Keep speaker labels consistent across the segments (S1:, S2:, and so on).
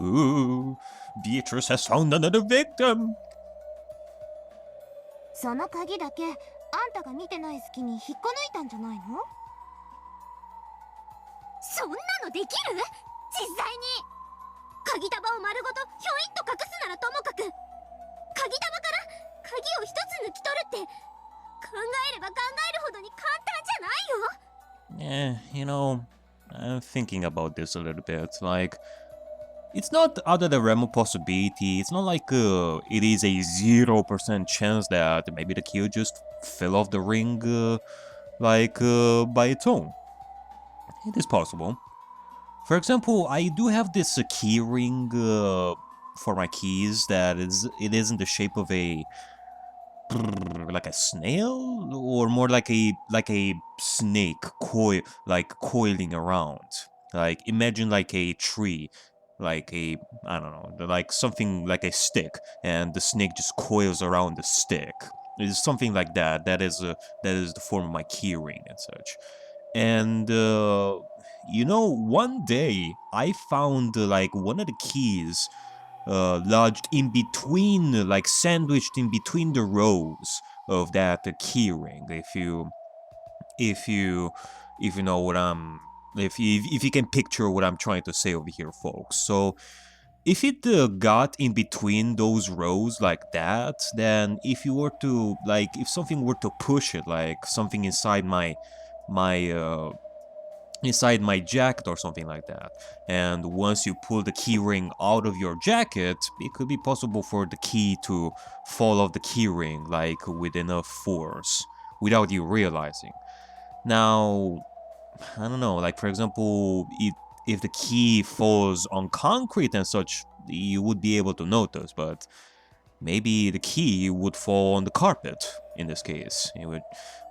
S1: Ooh, Beatrice has found another victim.
S2: その鍵だけあんたが見てない隙に引っこ抜いたんじゃないの？
S3: そんなのできる？実際に鍵束を丸ごとひょいっと隠すならともかく、鍵束から鍵を一つ抜き取るって考えれば考えるほどに簡単じゃないよ。
S1: Yeah, I'm thinking about this a little bit. Like, it's not out of the realm of possibility. It's not like it is a 0% chance that maybe the key just fell off the ring, by its own. It is possible. For example, I do have this key ring for my keys that it is in the shape of a like a snail, or more like a snake coiling around. Like, imagine like a tree, like a, I don't know, like something like a stick, and the snake just coils around the stick. It's something like that. That is the form of my key ring and such. And one day I found like one of the keys lodged in between, like sandwiched in between the rows of that key ring. If you know what I'm, if you can picture what I'm trying to say over here, folks. So if it got in between those rows like that, then if you were to, like, if something were to push it, like something inside my jacket or something like that, and once you pull the key ring out of your jacket, it could be possible for the key to fall off the key ring, like with enough force, without you realizing. Now, I don't know, like for example, if the key falls on concrete and such, you would be able to notice, but maybe the key would fall on the carpet in this case,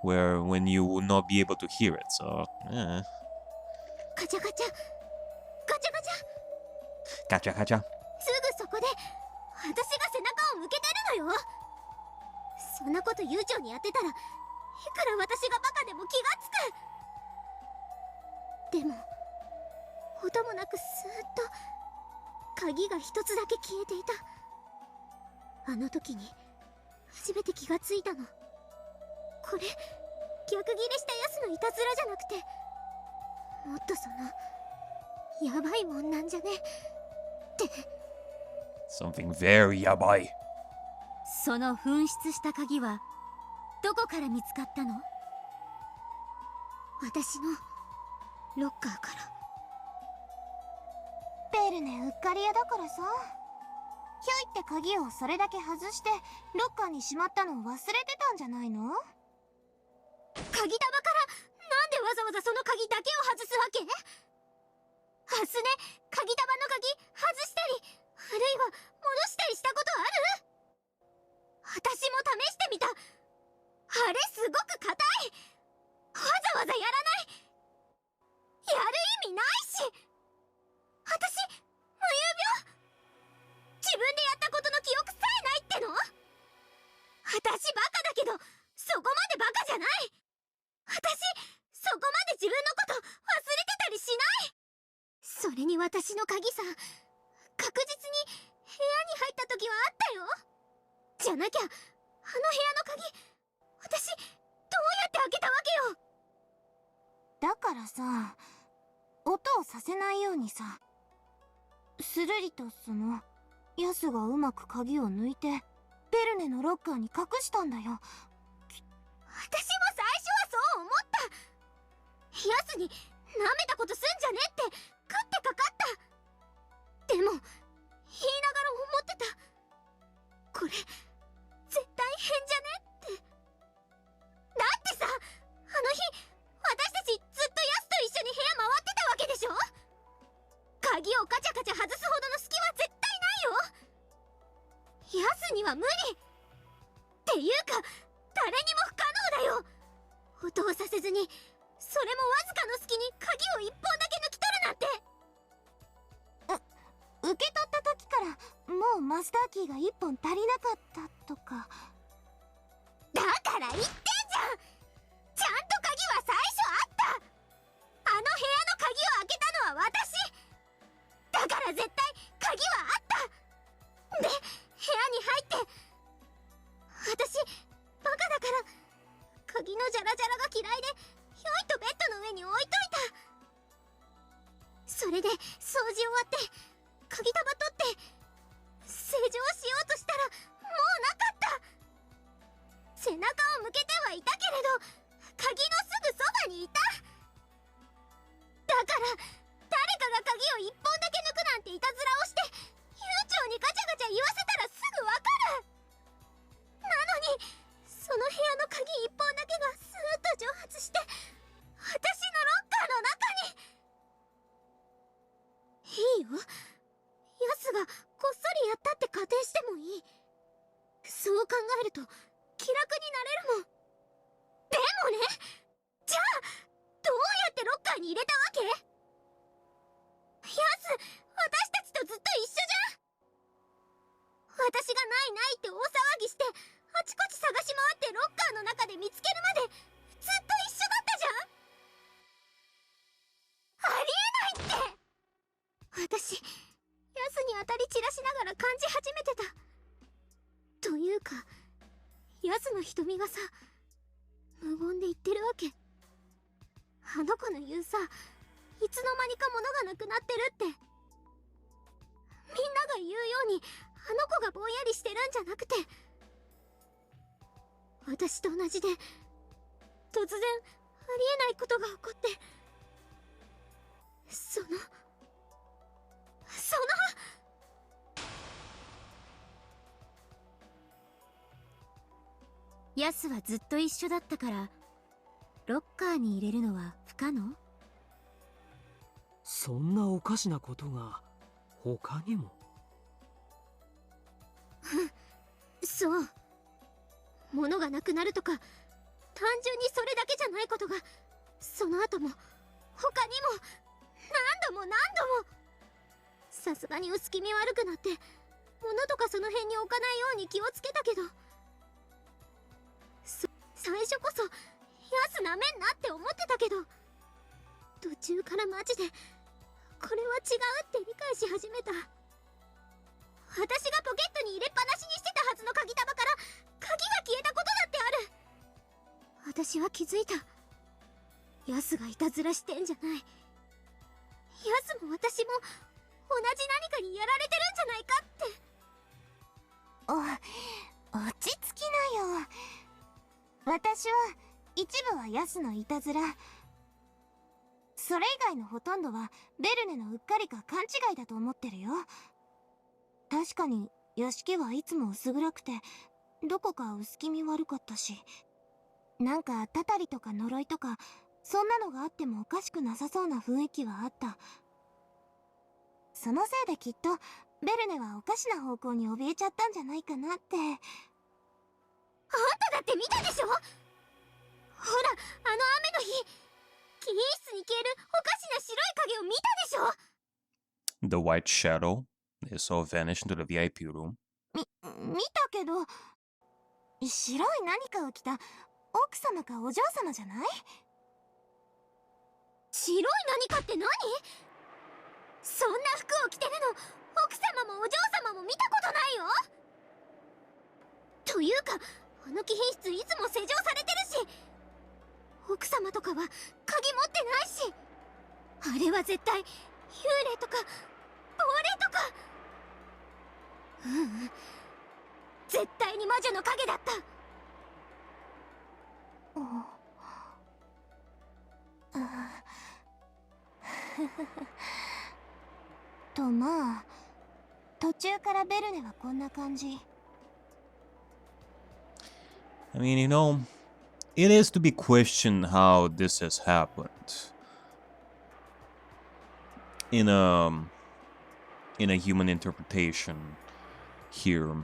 S1: when you would not be able to hear it, so, yeah.
S3: ガチャガチャガチャガチャ、
S1: ガチャガチャ。
S3: すぐそこで私が背中を向けてるのよ。そんなこと悠長にやってたらいくら私がバカでも気がつく。でも音もなくスーッと鍵が一つだけ消えていた。あの時に初めて気がついたの。これ逆ギレしたヤスのいたずらじゃなくて、もっとそのやばいもんなんじゃねって。
S1: Something very やばい。
S3: その紛失した鍵はどこから見つかったの？私のロッカーから。
S2: ベルネうっかり屋だからさ、ひょいって鍵をそれだけ外してロッカーにしまったのを忘れてたんじゃないの？
S3: 鍵束からなんでわざわざその鍵だけを外すわけ？ハスね、鍵束の鍵外したり、あるいは戻したりしたことある？私も試してみた。あれすごく硬い。わざわざやらない。やる意味ないし。私無遊病。自分でやったことの記憶さえないっての？私バカだけどそこまでバカじゃない。私そこまで自分のこと忘れてたりしない。それに私の鍵さ、確実に部屋に入った時はあったよ。じゃなきゃあの部屋の鍵、私どうやって開けたわけよ。
S2: だからさ、音をさせないようにさ、スルリとヤスがうまく鍵を抜いてベルネのロッカーに隠したんだよ。
S3: 私も最初はそう思った。ヤスに舐めたことすんじゃねってかってかかった。でも言いながら思ってた。これ絶対変じゃねって。だってさ、あの日私たちずっとヤスと一緒に部屋回ってたわけでしょ。鍵をカチャカチャ外すほどの隙は絶対ないよ。ヤスには無理っていうか誰にも不可能だよ。音をさせずに、それもわずかの隙に鍵を一本だけ抜き取るなんて。
S2: 受け取った時からもうマスターキーが1本足りなかったとか。
S3: だから言ってんじゃん。ちゃんと鍵は最初あった。あの部屋の鍵を開けたのは私だから、絶対鍵掃除終わって鍵束取って施錠しようとしたらもうなかった。背中を向けてはいたけれど鍵のすぐそばにいた。だから誰かが鍵を1本だけ抜くなんていたずらをして悠長にガチャガチャ言わせたらすぐわかる。なのにその部屋の鍵1本だけがスーッと蒸発して私のロッカーの中に。いいよ、ヤスがこっそりやったって仮定してもいい。そう考えると気楽になれるもん。でもね、じゃあどうやってロッカーに入れたわけ？ヤス、私たちとずっと一緒じゃん。私がないないって大騒ぎしてあちこち探し回ってロッカーの中で見つけるまでずっと一緒だったじゃん。ありえないって。私、ヤスに当たり散らしながら感じ始めてた。というかヤスの瞳がさ、無言で言ってるわけ。あの子の言うさ、いつの間にか物がなくなってるって、みんなが言うようにあの子がぼんやりしてるんじゃなくて、私と同じで突然ありえないことが起こって、そのヤスはずっと一緒だったからロッカーに入れるのは不可能？
S4: そんなおかしなことが他にも。
S3: そう、物がなくなるとか単純にそれだけじゃないことがその後も他にも何度も何度も。さすがに薄気味悪くなって物とかその辺に置かないように気をつけたけど、最初こそヤスなめんなって思ってたけど、途中からマジでこれは違うって理解し始めた。私がポケットに入れっぱなしにしてたはずの鍵束から鍵が消えたことだってある。私は気づいた。ヤスがいたずらしてんじゃない。ヤスも私も同じ何かにやられてるんじゃないかって。
S2: 落ち着きなよ。私は一部はヤスのいたずら、それ以外のほとんどはベルネのうっかりか勘違いだと思ってるよ。確かに屋敷はいつも薄暗くてどこか薄気味悪かったし、なんかたたりとか呪いとかそんなのがあってもおかしくなさそうな雰囲気はあった。そのせいできっとベルネはおかしな方向に怯えちゃったんじゃないかなって。
S3: あんただって見たでしょ。ほら、あの雨の日、記念室に消えるおかしな白い影を見たでしょ。
S1: The white shadow is all vanished into the VIP room.
S2: 見たけど、白い何かを着た奥様かお嬢様じゃない？
S3: 白い何かって何？そんな服を着てるの奥様もお嬢様も見たことないよ。というかあの貴賓室いつも施錠されてるし、奥様とかは鍵持ってないし、あれは絶対幽霊とか亡霊とか。絶対に魔女の影だった。
S2: とまあ、途中からベルネはこんな感じ。
S1: I mean, you know, it is to be questioned how this has happened. In a human interpretation here.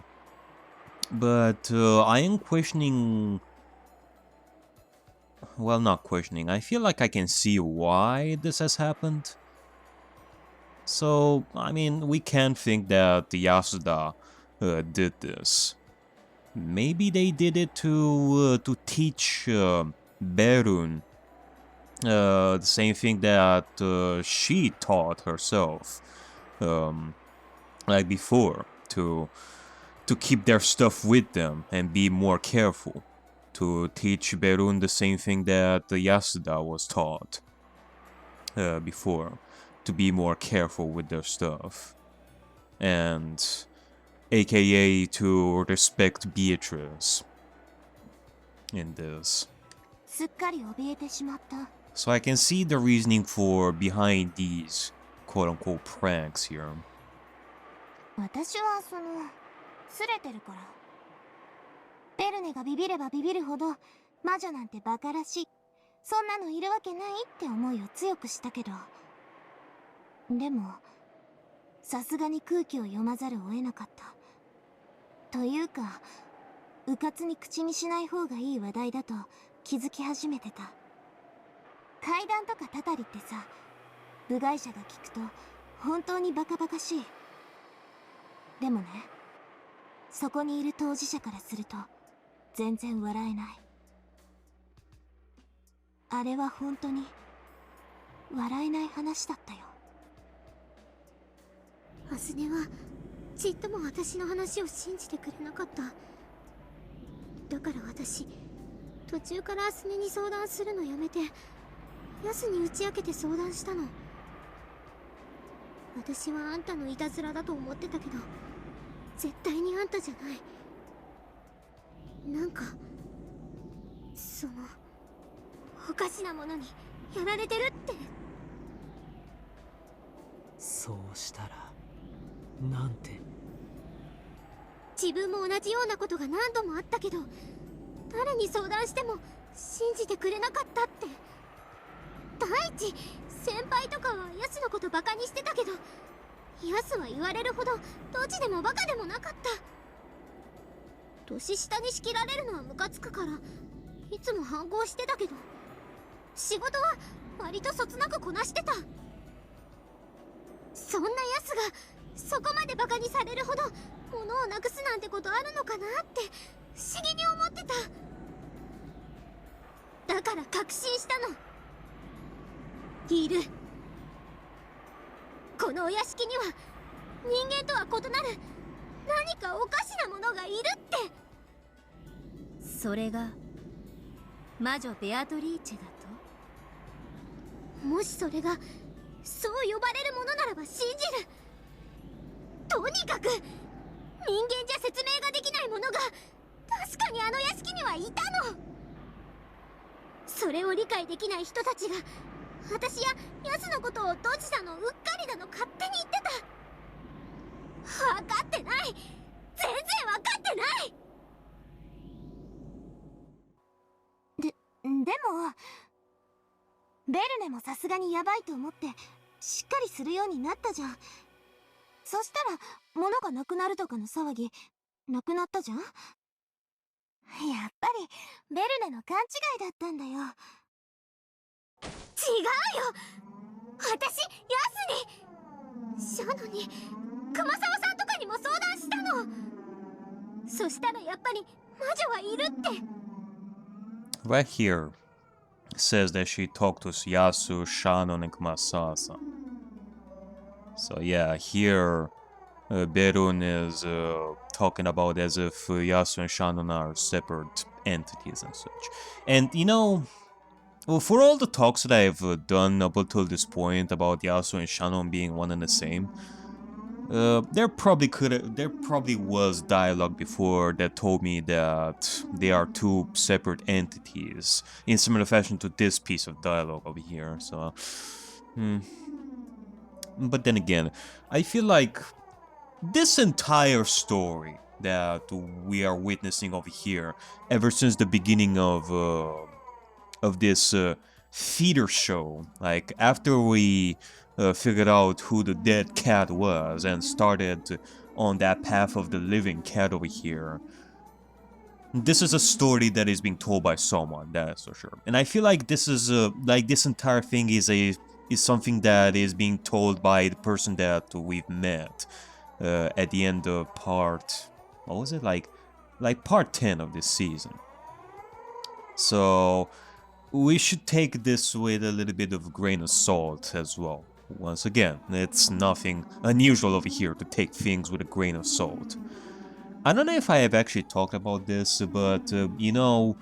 S1: But I am questioning, well, not questioning, I feel like I can see why this has happened. So, I mean, we can't think that Yasuda did this. Maybe they did it to teach Berun the same thing that she taught herself, like before, to keep their stuff with them and be more careful. To teach Berun the same thing that Yasuda was taught before. to be more careful with their stuff. And a.k.a. to respect Beatrice in this.
S2: すっかり怯えてしまった。
S1: So I can see the reasoning for behind these quote-unquote pranks here.
S2: 私はすれてるから。ベルネがビビればビビるほど魔女なんてバカらしい、そんなのいるわけないって思いを強くしたけど、でもさすがに空気を読まざるを得なかった。というかうかつに口にしない方がいい話題だと気づき始めてた。階段とかたたりってさ、部外者が聞くと本当にバカバカしい。でもね、そこにいる当事者からすると全然笑えない。あれは本当に笑えない話だったよ。
S3: アスネはちっとも私の話を信じてくれなかった。だから私途中からアスネに相談するのやめてヤスに打ち明けて相談したの。私はあんたのいたずらだと思ってたけど絶対にあんたじゃない。なんかおかしなものにやられてるって。
S4: そうしたらなんて。
S3: 自分も同じようなことが何度もあったけど誰に相談しても信じてくれなかったって。第一、先輩とかはヤスのことバカにしてたけどヤスは言われるほどドジでもバカでもなかった。年下に仕切られるのはムカつくからいつも反抗してたけど仕事は割とそつなくこなしてた。そんなヤスがそこまでバカにされるほど物をなくすなんてことあるのかなって不思議に思ってた。だから確信したの。いる。このお屋敷には人間とは異なる何かおかしなものがいるって。
S5: それが魔女ベアトリーチェだと？
S3: もしそれがそう呼ばれるものならば信じる。とにかく人間じゃ説明ができないものが確かにあの屋敷にはいたの。それを理解できない人たちが私やヤスのことをドジだのうっかりだの勝手に言ってた。分かってない。全然分かってない。
S2: でもベルネもさすがにヤバいと思ってしっかりするようになったじゃん。そしたら物がなくなるとかの騒ぎなくなったじゃん。やっぱりベルネの勘違いだったんだよ。
S3: 違うよ。私ヤスにシャノに熊沢さんとかにも相談したの。そしたらやっぱり魔女はいるって。
S1: Right here says that she talked to Yasu, Shannon, and Kumasawa. So yeah, here Berun is talking about as if Yasu and Shannon are separate entities and such. And you know, well, for all the talks that I've done up until this point about Yasu and Shannon being one and the same, there probably was dialogue before that told me that they are two separate entities in similar fashion to this piece of dialogue over here. So, but then again, I feel like this entire story that we are witnessing over here, ever since the beginning of this theater show, like after we figured out who the dead cat was and started on that path of the living cat over here, this is a story that is being told by someone, that's for sure. And I feel like this is like this entire thing is something that is being told by the person that we've met at the end of part, what was it, like part 10 of this season. So we should take this with a little bit of a grain of salt as well. Once again, it's nothing unusual over here to take things with a grain of salt. I don't know if I have actually talked about this, but you know,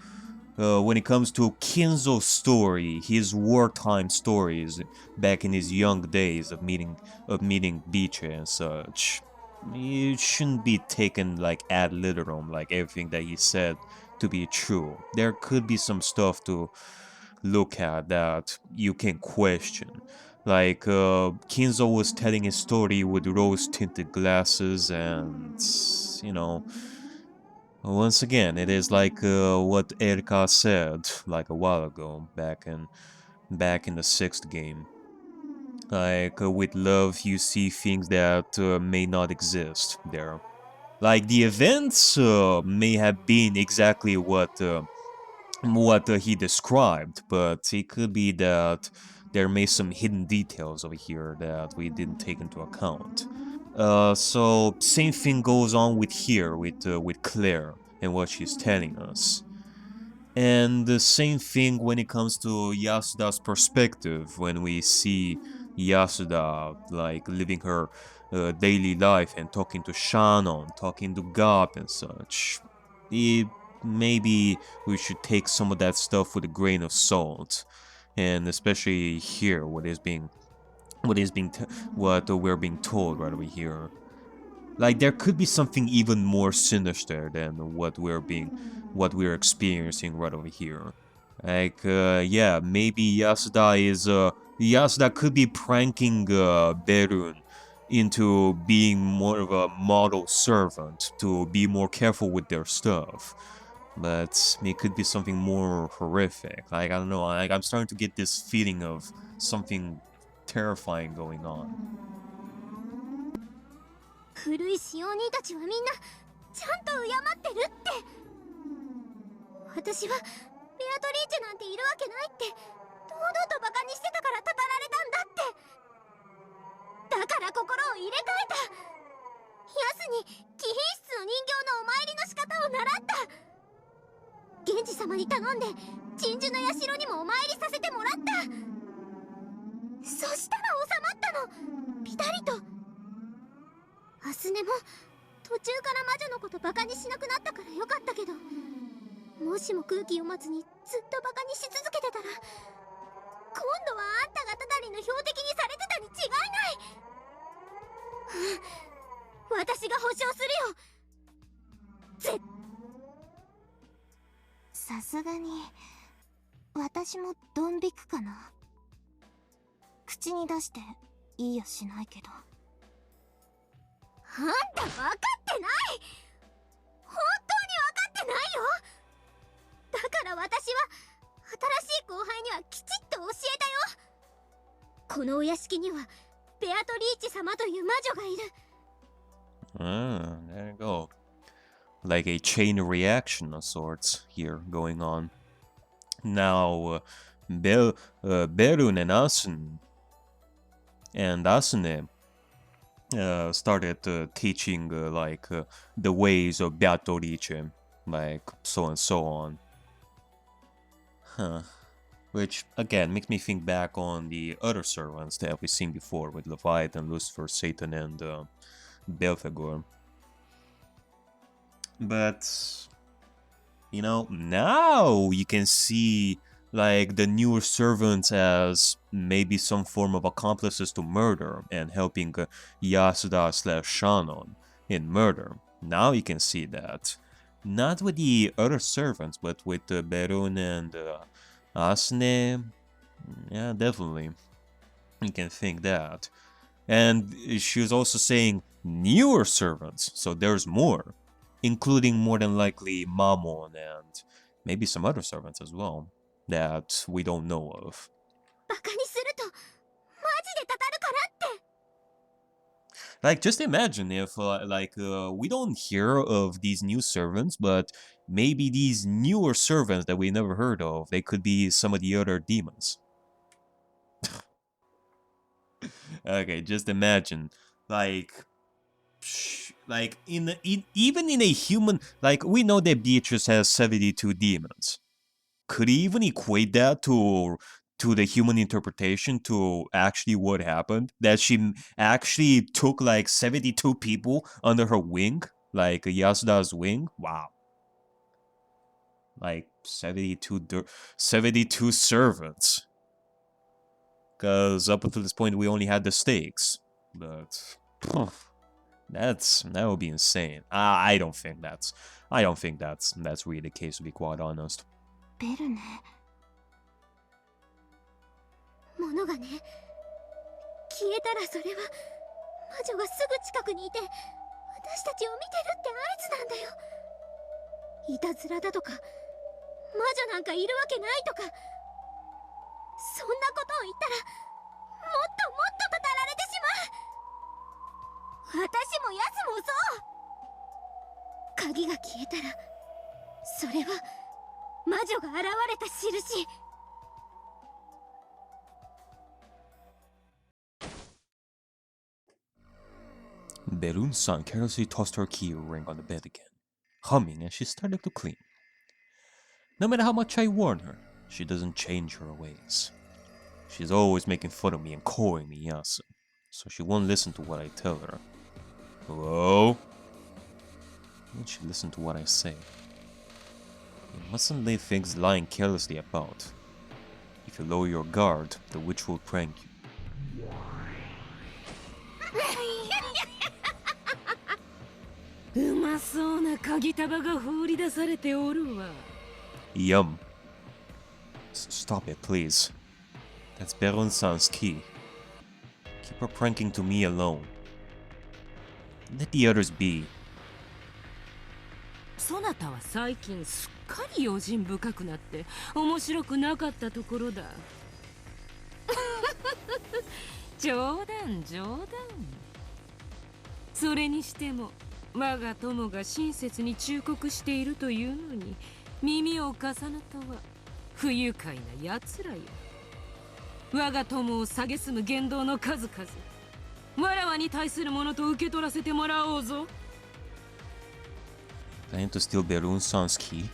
S1: when it comes to Kinzo's story, his wartime stories back in his young days of meeting Beecher and such, it shouldn't be taken like ad literam, like everything that he said to be true. There could be some stuff to look at that you can question. Like, Kinzo was telling his story with rose-tinted glasses and, you know, once again, it is like what Erika said like a while ago, back in the sixth game. Like, with love, you see things that may not exist there. Like, the events may have been exactly what he described, but it could be that there may some hidden details over here that we didn't take into account. So same thing goes on with here with Claire and what she's telling us. And the same thing when it comes to Yasuda's perspective, when we see Yasuda like living her daily life and talking to Shannon, talking to Gop and such. Maybe we should take some of that stuff with a grain of salt, and especially here, what we're being told right over here. Like, there could be something even more sinister than what we're experiencing right over here. Like, yeah, maybe Yasuda could be pranking Berun into being more of a model servant to be more careful with their stuff. But it could be something more horrific. Like, I don't know, I'm starting to get this feeling of something terrifying going on.
S3: 古い使用人たちはみんなちゃんと敬ってるって。私はベアトリーチェなんているわけないって堂々とバカにしてたからたたられたんだって。だから心を入れ替えた。ヤスに貴賓室の人形のお参りの仕方を習った。源氏様に頼んで鎮守の社にもお参りさせてもらった。そしたら収まったの、ピタリと。アスネも途中から魔女のことバカにしなくなったからよかったけど、もしも空気読まずにずっとバカにし続けてたら、今度はあんたがただりの標的にされてたに違いない。私が保証するよ。
S2: さすがに私もドン引くかな。口に出して言いやしないけど。
S3: あんた分かってない。本当に分かってないよ。だから私は新しい後輩にはきちっと教えたよ。このお屋敷にはベアトリーチ様という魔女がいる。
S1: There you go. Like a chain reaction of sorts here going on. Now, Berun and Asune started teaching the ways of Beatrice, like so and so on. Huh. Which again makes me think back on the other servants that we've seen before with Leviathan, Lucifer, Satan, and Belphegor. But you know, now you can see like the newer servants as maybe some form of accomplices to murder and helping Yasuda/Shannon in murder. Now you can see that. Not with the other servants, but with Berun and Asune. Yeah, definitely. You can think that. And she was also saying newer servants, so there's more. Including more than likely Mamon and maybe some other servants as well that we don't know of.
S3: バカにするとマジでたたるからって。
S1: Like, just imagine if, we don't hear of these new servants, but maybe these newer servants that we never heard of, they could be some of the other demons. Okay, just imagine, even in a human, like, we know that Beatrice has 72 demons. Could you even equate that to the human interpretation to actually what happened? That she actually took like 72 people under her wing, like Yasuda's wing? Wow. like 72 servants. Because up until this point we only had the stakes. But that would be insane. I don't think that's really the case, to be quite honest.
S2: ベルネ。
S3: 物がね、消えたらそれは魔女がすぐ近くにいて私たちを見てるって合図なんだよ。いたずらだとか魔女なんかいるわけないとか、そんなことを言ったらもっともっとたたられてしまう。私もヤスもそう。鍵が消えたらそれは魔女が現れた印。
S1: Berun-san carelessly tossed her key ring on the bed again, humming as she started to clean. No matter how much I warn her, she doesn't change her ways. She's always making fun of me and calling me Yasu, so she won't listen to what I tell her. Hello? Won't she listen to what I say? You mustn't leave things lying carelessly about. If you lower your guard, the witch will prank you.
S6: うまそうな鍵束が放り出されておるわ。
S1: Yum. Stop it, please. That's Berun-san's key. Keep her pranking to me alone. Let the others be.
S6: そなたは最近すっかり用心深くなって面白くなかったところだ。冗談冗談。それにしても我が友が親切に忠告しているというのに耳を貸さぬとは不愉快な奴らよ。我が友を蔑む言動の数々、わらわに対するものと受け取らせてもらおうぞ。
S1: Planning to steal Berun-san's key?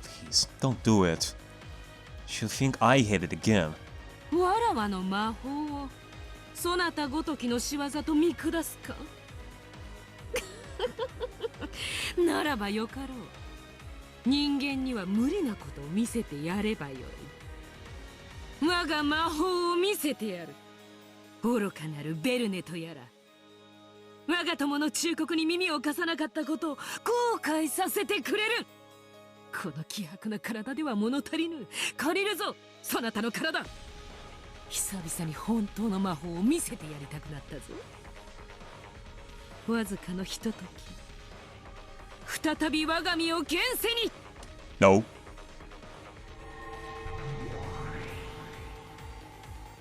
S1: Please, don't do it. She'll think I hid it again.
S6: わらわの魔法をそなたごときの仕業と見下すか。ならばよかろう。人間には無理なことを見せてやればよい。我が魔法を見せてやる。愚かなるベルネとやら、我が友の忠告に耳を貸さなかったことを後悔させてくれる。この希薄な体では物足りぬ。借りるぞ、そなたの体。久々に本当の魔法を見せてやりたくなったぞ。わずかのひととき、再び我が身を現世に。
S1: No.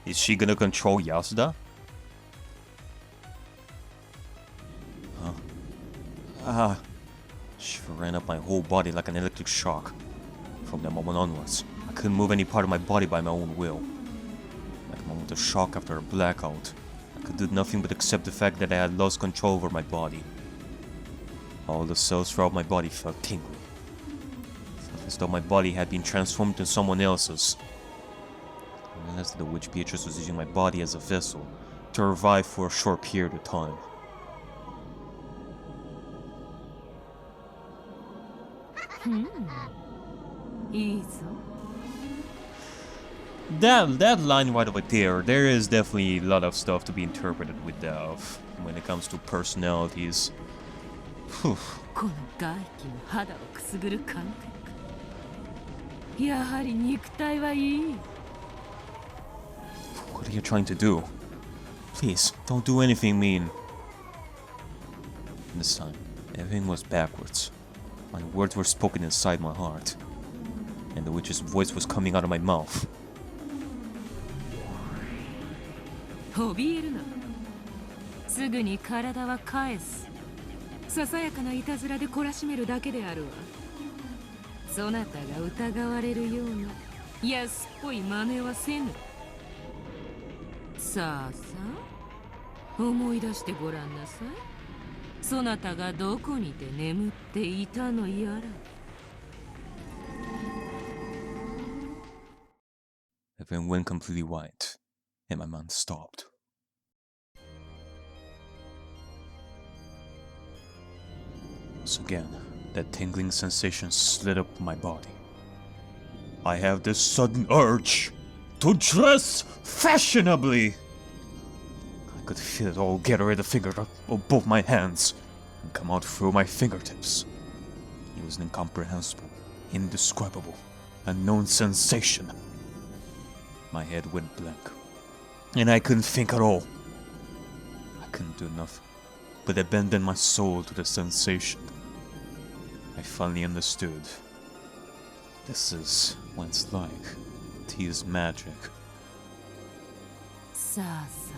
S1: Is she gonna control Yasuda? She ran up my whole body like an electric shock. From that moment onwards, I couldn't move any part of my body by my own will. Like a moment of shock after a blackout, I could do nothing but accept the fact that I had lost control over my body. All the cells throughout my body felt tingling. Felt as though my body had been transformed into someone else's. I realized that the witch Beatrice was using my body as a vessel to revive for a short period of time. That line right over there is definitely a lot of stuff to be interpreted with that when it comes to personalities.
S6: この外気の肌をくすぐる感覚。やはり肉体はいい。
S1: What are you trying to do? Please, don't do anything mean. This time, everything was backwards. My words were spoken inside my heart, and the witch's voice was coming out of my mouth.
S6: 怯えるな。すぐに体は返す。ささやかないたずらで懲らしめるだけであるわ。そなたが疑われるような安っぽい真似はせぬ。さあさあ、思い出してごらんなさい。そなたがどこにて眠っていたのやら。
S1: Everything went completely white, and my mind stopped. Once again, That tingling sensation slid up my body. I have this sudden urge to dress fashionably. I could feel it all get ready to finger up of both my hands and come out through my fingertips. It was an incomprehensible, indescribable, unknown sensation. My head went blank, and I couldn't think at all. I couldn't do nothing but abandon my soul to the sensation. I finally understood. This is what it's like to use magic.
S6: さあさ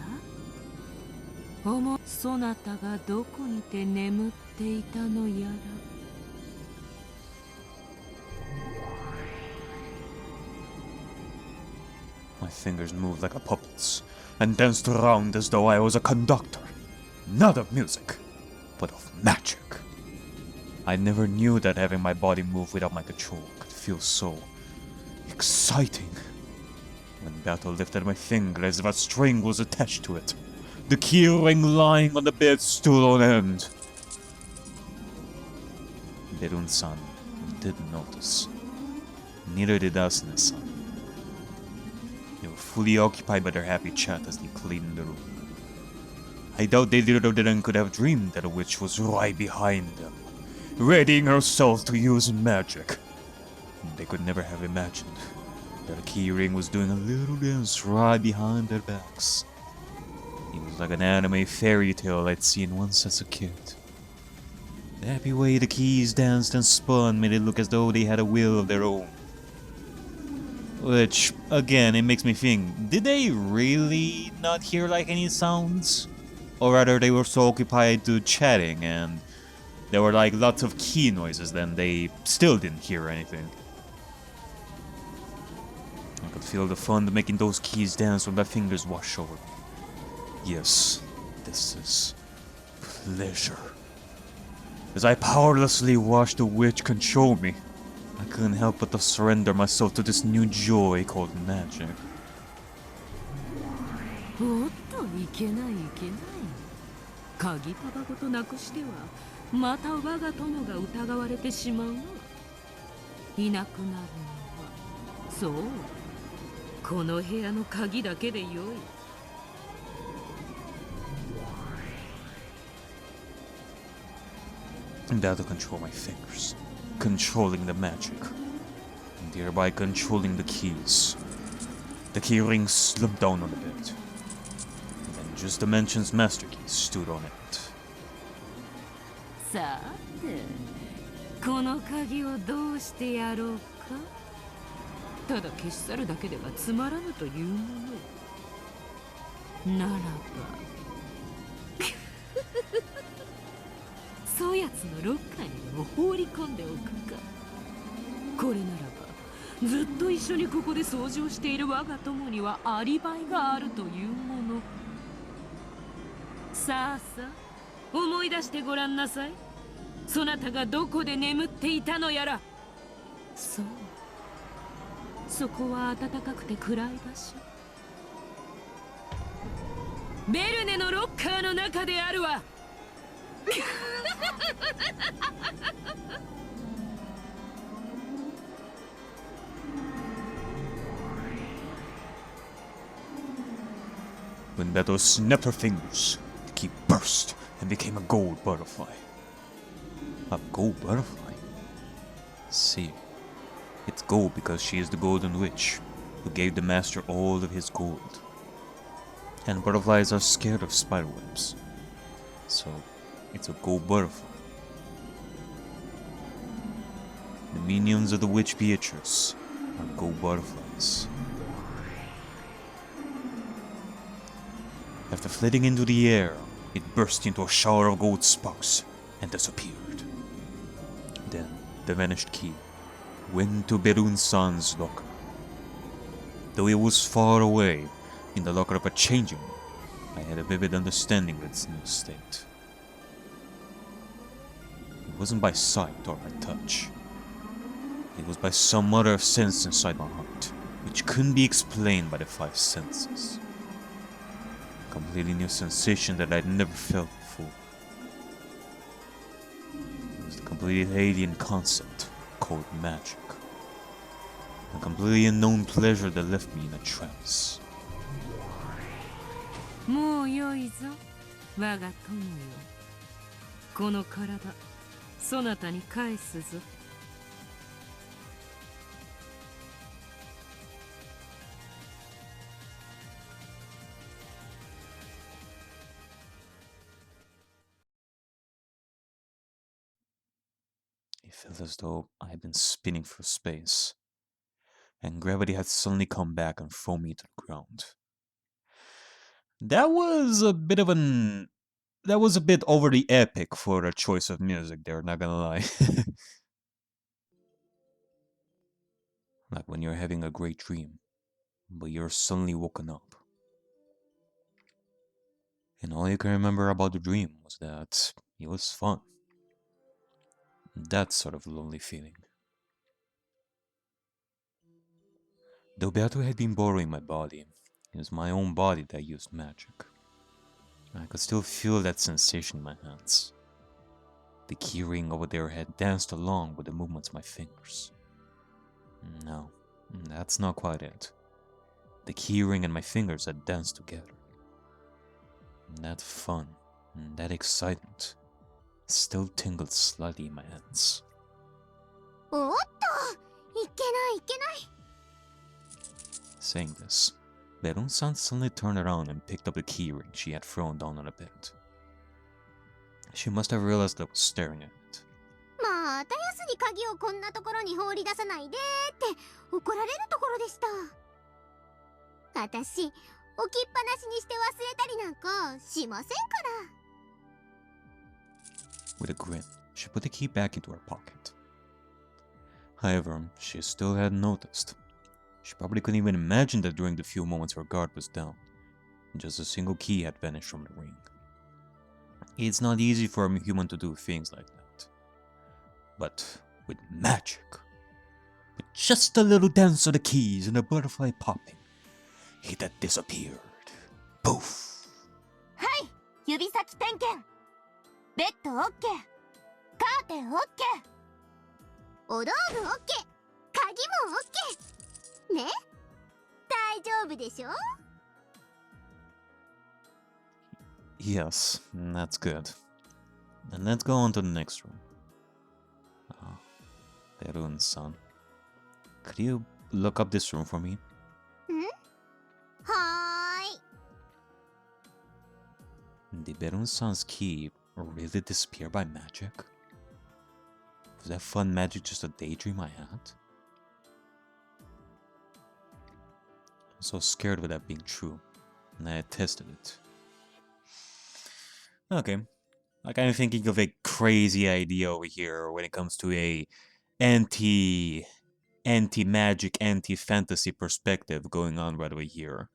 S6: あ、そなたがどこにて眠っていたのやら。
S1: My fingers moved like a puppet's and danced around as though I was a conductor, not of music, but of magic. I never knew that having my body move without my control could feel so exciting. When Battle lifted my finger as if a string was attached to it, the key ring lying on the bed stood on end. Berun-san didn't notice. Neither did Asune-san. They were fully occupied by their happy chat as they cleaned the room. I doubt they little didn't could have dreamed that a witch was right behind them, readying herself to use magic. They could never have imagined that a key ring was doing a little dance right behind their backs. It was like an anime fairy tale I'd seen once as a kid. The happy way the keys danced and spun made it look as though they had a will of their own. Which, again, it makes me think, did they really not hear like any sounds? Or rather, they were so occupied to chatting and there were like lots of key noises, then they still didn't hear anything. I could feel the fun of making those keys dance when my fingers wash over me. Yes, this is pleasure. As I powerlessly watched the witch control me, I couldn't help but to surrender myself to this new joy called magic.
S6: おっと、いけないいけない。鍵束ごとなくしては、また我が友が疑われてしまうな。いなくなるのは、そう、この部屋の鍵だけでよい。
S1: And now to control my fingers, controlling the magic, and thereby controlling the keys. The key ring slumped down on the bed, and then just Dimension's master key stood on it.
S6: さて、この鍵をどうしてやろうか。ただ消し去るだけではつまらぬというもの。ならば。そやつのロッカーにでも放り込んでおくか。これならばずっと一緒にここで掃除をしている我が友にはアリバイがあるというもの。さあさあ、思い出してごらんなさい。そなたがどこで眠っていたのやら。そう、そこは暖かくて暗い場所。ベルネのロッカーの中であるわ。
S1: When Beto snapped her fingers, the key burst and became a gold butterfly. A gold butterfly? See, it's gold because she is the golden witch who gave the master all of his gold. And butterflies are scared of spiderwebs, so it's a gold butterfly. The minions of the witch Beatrice are gold butterflies. After flitting into the air, it burst into a shower of gold sparks and disappeared. Then the vanished key went to Berun-san's locker. Though it was far away, in the locker of a changing room, I had a vivid understanding of its new state. It wasn't by sight or by touch. It was by some other sense inside my heart, which couldn't be explained by the five senses. A completely new sensation that I'd never felt before. was the completely alien concept called magic. A completely unknown pleasure that left me in a trance.
S6: もうよいぞ我が友よ。この体そなたに返すぞ。
S1: It felt as though I had been spinning through space, and gravity had suddenly come back and thrown me to the ground. That was a bit overly epic for the choice of music there, not gonna lie. Like when you're having a great dream, but you're suddenly woken up. And all you can remember about the dream was that it was fun. That sort of lonely feeling. Though Beato had been borrowing my body, it was my own body that used magic. I could still feel that sensation in my hands. The keyring over their head danced along with the movements of my fingers. No, that's not quite it. The keyring and my fingers had danced together. That fun, that excitement, still tingled slightly in my hands.
S3: おっと、いけないいけない。
S1: Saying this, Berun-san suddenly turned around and picked up the keyring she had thrown down on the bed. She must have realized that I was staring at it.
S3: またやすに鍵をこんなところに放り出さないでって怒られるところでした。私、置きっぱなしにして忘れたりなんかしませんから。
S1: With a grin, she put the key back into her pocket. However, she still hadn't noticed. She probably couldn't even imagine that during the few moments her guard was down, just a single key had vanished from the ring. It's not easy for a human to do things like that. But with magic, with just a little dance of the keys and a butterfly popping, it had disappeared. Poof!
S2: はい、指先点検。ベッドオッケー。カーテンオッケー。
S3: お道具オッケー、鍵もオッケー。ね、大丈夫でしょ？
S1: Yes, that's good. And let's go on to the next room. Berun-san, could you look up this room for me?
S3: はーい。
S1: Did Berun-san's key really disappear by magic? Was that fun magic just a daydream I had? I'm so scared of that being true, and I tested it. Okay, like I'm thinking of a crazy idea over here when it comes to a anti-magic, anti-fantasy perspective going on right over here.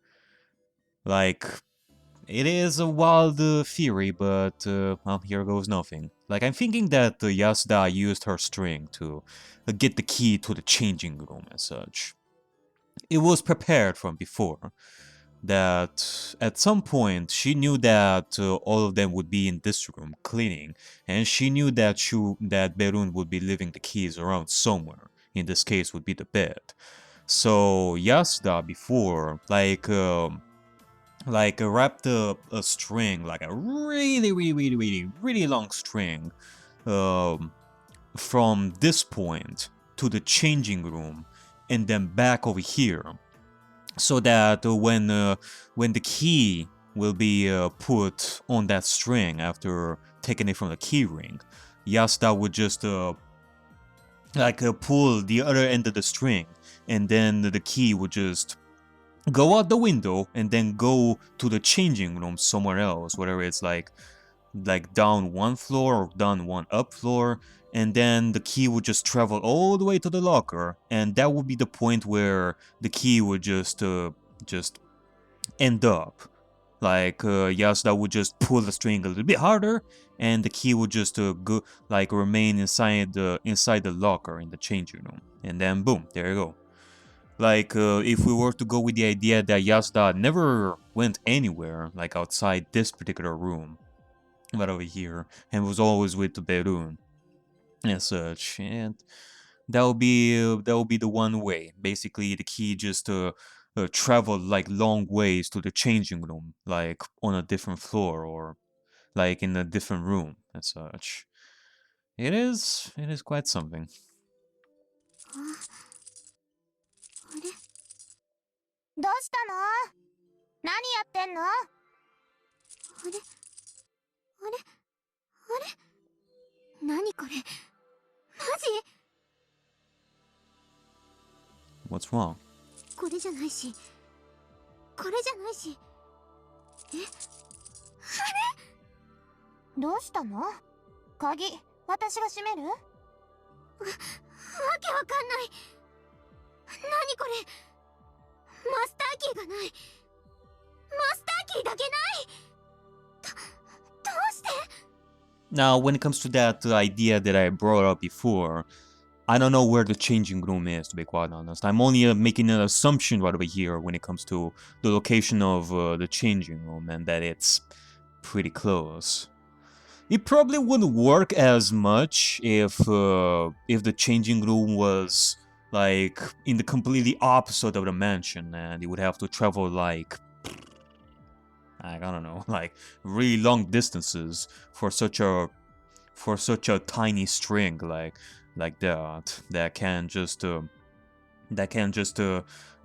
S1: Like, it is a wild theory, but well, here goes nothing. Like, I'm thinking that Yasuda used her string to get the key to the changing room as such. It was prepared from before that at some point she knew that all of them would be in this room cleaning, and she knew that Berun would be leaving the keys around somewhere. In this case, would be the bed. So Yasuda before wrapped a string, like a really long string, from this point to the changing room, and then back over here, so that when the key will be put on that string after taking it from the key ring, Yasuda would just pull the other end of the string, and then the key would just go out the window and then go to the changing room somewhere else, whether it's like down one floor or down one up floor, and then the key would just travel all the way to the locker, and that would be the point where the key would just end up. Like Yasuda would just pull the string a little bit harder, and the key would just remain inside the locker in the changing room, and then boom, there you go. Like, if we were to go with the idea that Yasuda never went anywhere, like outside this particular room, but over here, and was always with Berun, as such, and that will be the one way. Basically, the key just traveled like long ways to the changing room, like on a different floor or like in a different room, as such. It is quite something.
S2: どうしたの？何やってんの？
S3: 何これマジ？
S1: What's wrong?
S3: これじゃないしこれじゃないし
S2: どうしたの？鍵、私が閉める？
S3: わけわかんない。何これマスターキーがない。マスターキーだけない。どうして？
S1: Now, when it comes to that idea that I brought up before, I don't know where the changing room is, to be quite honest. I'm only making an assumption right over here when it comes to the location of the changing room, and that it's pretty close. It probably wouldn't work as much if the changing room was like in the completely opposite of the mansion, and you would have to travel like I don't know, like really long distances for such a tiny string like that can just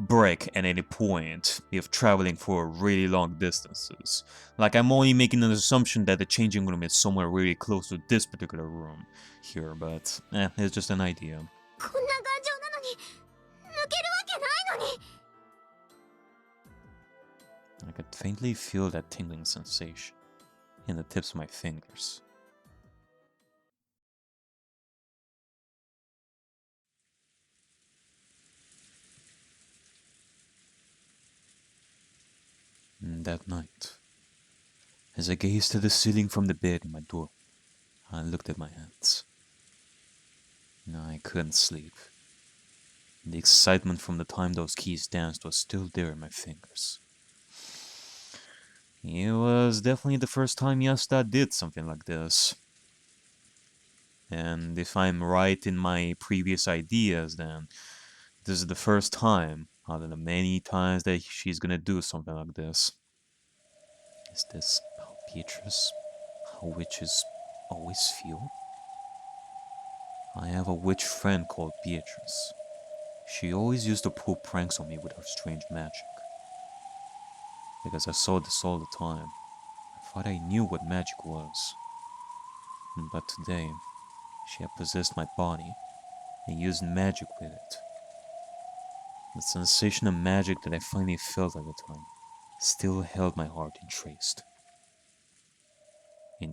S1: break at any point if traveling for really long distances. Like, I'm only making an assumption that the changing room is somewhere really close to this particular room here, but it's just an idea.
S3: こんな頑丈なのに抜けるわけないのに。
S1: I could faintly feel that tingling sensation in the tips of my fingers. And that night, as I gazed at the ceiling from the bed in my door, I looked at my hands. No, I couldn't sleep. The excitement from the time those keys danced was still there in my fingers. It was definitely the first time Yasuda did something like this. And if I'm right in my previous ideas, then this is the first time out of the many times that she's gonna do something like this. Is this how Beatrice, how witches always feel? I have a witch friend called Beatrice. She always used to pull pranks on me with her strange magic. Because I saw this all the time, I thought I knew what magic was. But today, she had possessed my body and used magic with it. The sensation of magic that I finally felt at the time still held my heart entranced. It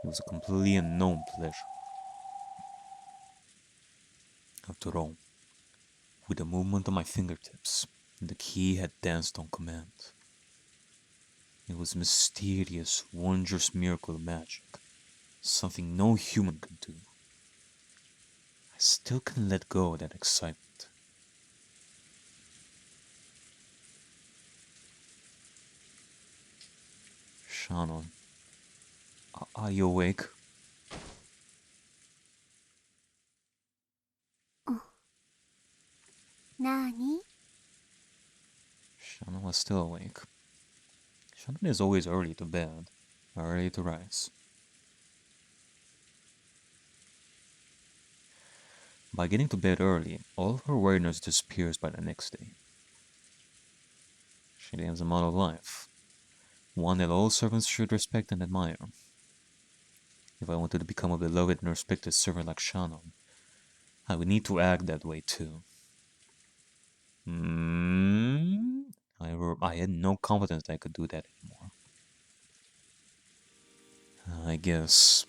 S1: was a completely unknown pleasure. After all, with the movement of my fingertips, the key had danced on command. It was a mysterious, wondrous miracle of magic, something no human could do. I still can't let go of that excitement. Shannon, are you awake?
S3: なに？
S1: Shannon was still awake. Shannon is always early to bed, early to rise. By getting to bed early, all of her awareness disappears by the next day. She lives a model life, one that all servants should respect and admire. If I wanted to become a beloved and respected servant like Shannon, I would need to act that way too. I had no confidence that I could do that anymore. I guess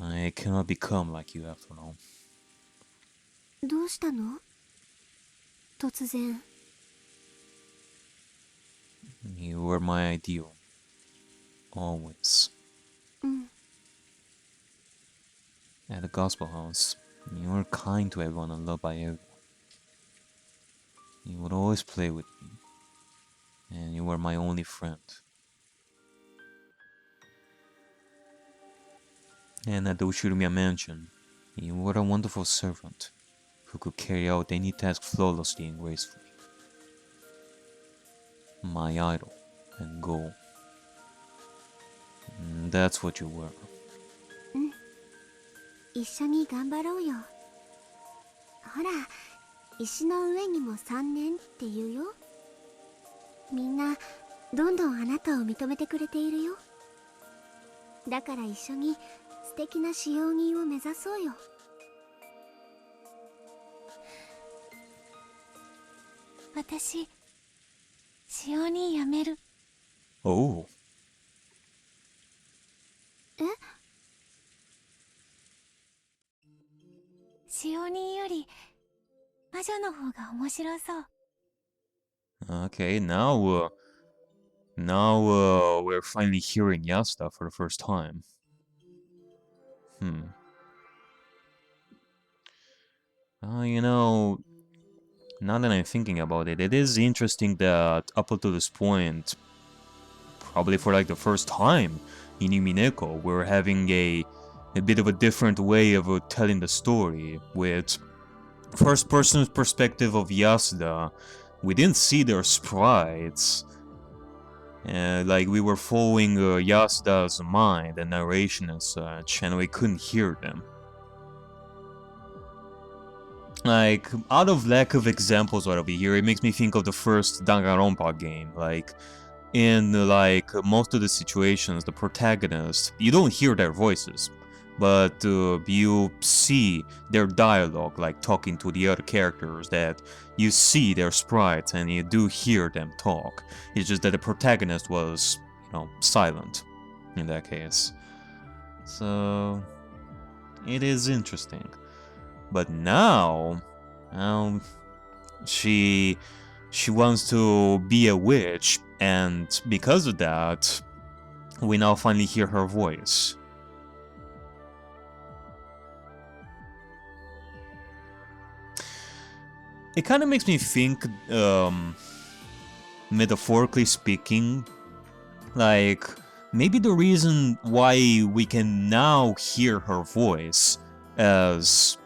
S1: I cannot become like you after all.
S3: どうしたの？突然。
S1: You were my ideal. Always.
S3: うん。
S1: At the gospel house, you were kind to everyone and loved by everyone. You would always play with me, and you were my only friend. And at the Ushirumiya mansion, you were a wonderful servant who could carry out any task flawlessly and gracefully. My idol and goal. That's what you were.
S2: 一緒に頑張ろうよ。ほら、石の上にも3年って言うよ。みんなどんどんあなたを認めてくれているよ。だから一緒に素敵な使用人を目指そうよ。私、使用人辞める。
S1: Oh.
S2: え？使用人より魔女の方が面白そう。
S1: Okay, now we're finally hearing Yasuda for the first time. You know, now that I'm thinking about it, it is interesting that up until this point, probably for like the first time in Umineko, we're having a bit of a different way of telling the story with first-person perspective of Yasuda. We didn't see their sprites. Like we were following Yasuda's mind and narration and such, and we couldn't hear them. Like, out of lack of examples right over here, it makes me think of the first Danganronpa game. Like, in like most of the situations, the protagonists, you don't hear their voices, but you see their dialogue, like talking to the other characters, that you see their sprites and you do hear them talk. It's just that the protagonist was, you know, silent in that case. So, it is interesting. But now she wants to be a witch, and because of that, we now finally hear her voice. It kind of makes me think, metaphorically speaking, like maybe the reason why we can now hear her voice as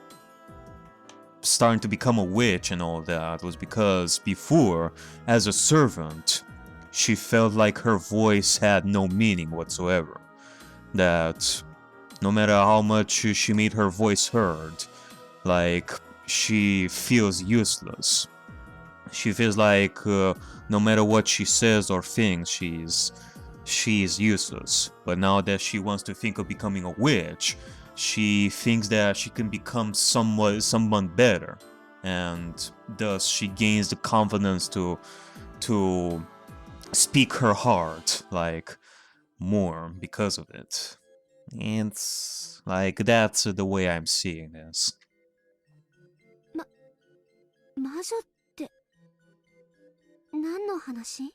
S1: starting to become a witch and all that was because before, as a servant, she felt like her voice had no meaning whatsoever. That no matter how much she made her voice heard, like, she feels useless. She feels like no matter what she says or thinks, she's useless. But now that she wants to think of becoming a witch, she thinks that she can become someone better, and thus she gains the confidence to speak her heart, like, more because of it. And it's like that's the way I'm seeing this.
S2: 魔女って何の話？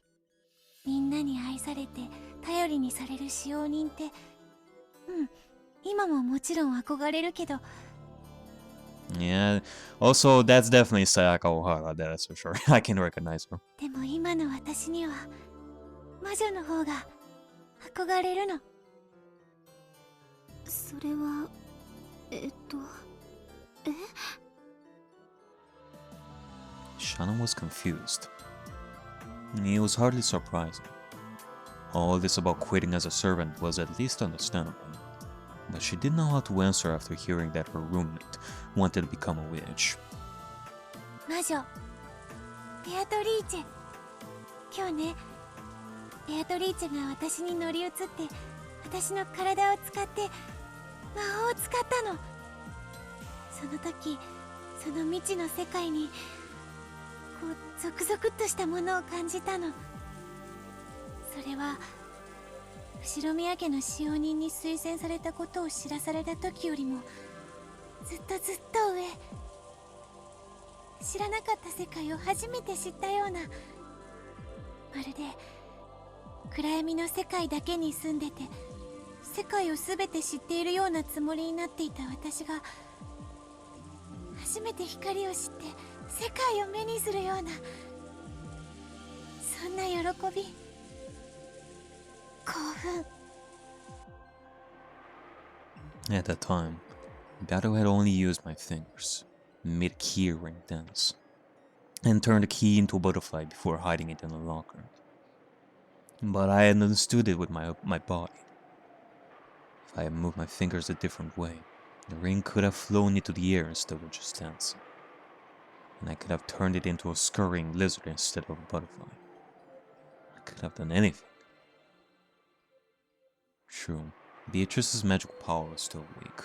S2: みんなに愛されて頼りにされる使用人って、今ももちろん憧れるけど。
S1: Yeah, also that's definitely Sayaka Ohara, that's for sure. I can recognize her.
S2: でも今の私には魔女の方が憧れるの。それは
S1: Shannon was confused. It was hardly surprising. All this about quitting as a servant was at least understandable, but she didn't know how to answer after hearing that her roommate wanted to become a witch.
S2: 魔女、ベアトリーチェ。今日ね、ベアトリーチェが私に乗り移って、私の体を使って魔法を使ったの。その時、その未知の世界にこうゾクゾクっとしたものを感じたの。それは後宮家の使用人に推薦されたことを知らされた時よりもずっと上。知らなかった世界を初めて知ったような、まるで暗闇の世界だけに住んでて世界を全て知っているようなつもりになっていた私が初めて光を知って世界を目にするような、そんな喜び、興奮。
S1: At that time, Gato had only used my fingers, made a key ring dance, and turned the key into a butterfly before hiding it in a locker. But I had understood it with my body. If I had moved my fingers a different way, the ring could have flown into the air instead of just dancing. And I could have turned it into a scurrying lizard instead of a butterfly. I could have done anything. True, Beatrice's magical power was still weak.